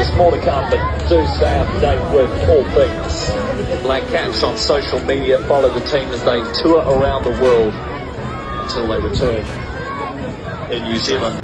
It's more to come, but do stay up to date with all things. Black Caps on social media follow the team as they tour around the world until they return in New Zealand.